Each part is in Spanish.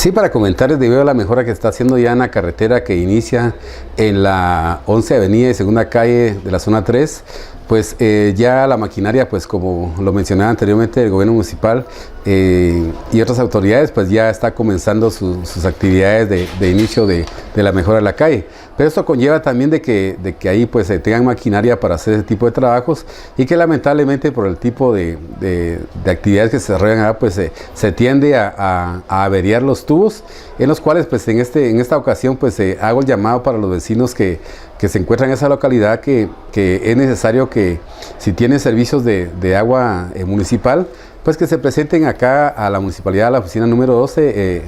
Sí, para comentarles, debido a la mejora que está haciendo ya en la carretera que inicia en la 11 Avenida y Segunda Calle de la zona 3, pues ya la maquinaria, pues como lo mencionaba anteriormente, el gobierno municipal y otras autoridades, pues ya está comenzando sus actividades de inicio de la mejora de la calle. Pero esto conlleva también de que ahí pues tengan maquinaria para hacer ese tipo de trabajos, y que lamentablemente por el tipo de actividades que se desarrollan acá, pues se tiende a averiar los tubos, en los cuales pues en esta ocasión pues hago el llamado para los vecinos que se encuentran en esa localidad, que es necesario que si tienen servicios de agua municipal, pues que se presenten acá a la municipalidad, a la oficina número 12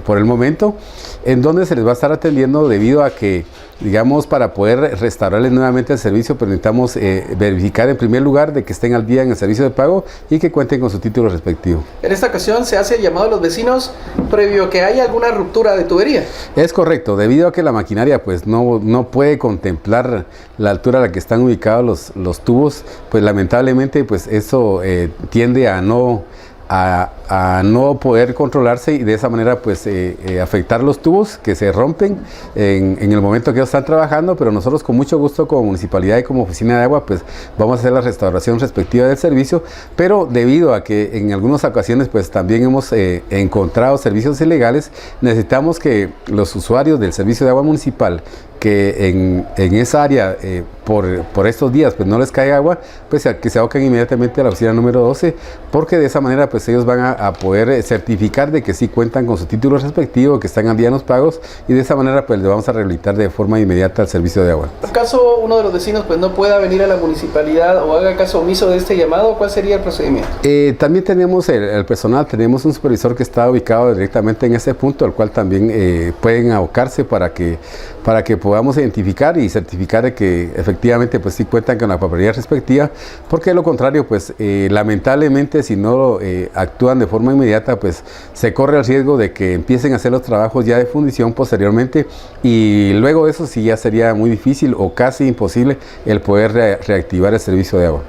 por el momento, en donde se les va a estar atendiendo, debido a que, digamos, para poder restaurarles nuevamente el servicio, pues necesitamos verificar en primer lugar de que estén al día en el servicio de pago y que cuenten con su título respectivo. En esta ocasión se hace el llamado a los vecinos previo a que haya alguna ruptura de tubería. Es correcto, debido a que la maquinaria pues no puede contemplar la altura a la que están ubicados los tubos, pues lamentablemente pues eso tiende a no poder controlarse, y de esa manera pues afectar los tubos que se rompen en el momento que ellos están trabajando. Pero nosotros con mucho gusto, como municipalidad y como oficina de agua, pues vamos a hacer la restauración respectiva del servicio. Pero debido a que en algunas ocasiones pues también hemos encontrado servicios ilegales, necesitamos que los usuarios del servicio de agua municipal que en esa área por estos días pues no les cae agua, pues que se aboquen inmediatamente a la oficina número 12, porque de esa manera pues ellos van a poder certificar de que sí cuentan con su título respectivo, que están al día en los pagos, y de esa manera pues le vamos a rehabilitar de forma inmediata el servicio de agua. En caso uno de los vecinos pues no pueda venir a la municipalidad o haga caso omiso de este llamado, ¿cuál sería el procedimiento? También tenemos el personal, tenemos un supervisor que está ubicado directamente en ese punto, al cual también pueden abocarse para que podamos identificar y certificar de que efectivamente pues sí cuentan con la papelería respectiva, porque de lo contrario pues lamentablemente si no actúan de forma inmediata, pues se corre el riesgo de que empiecen a hacer los trabajos ya de fundición posteriormente, y luego eso sí ya sería muy difícil o casi imposible el poder reactivar el servicio de agua.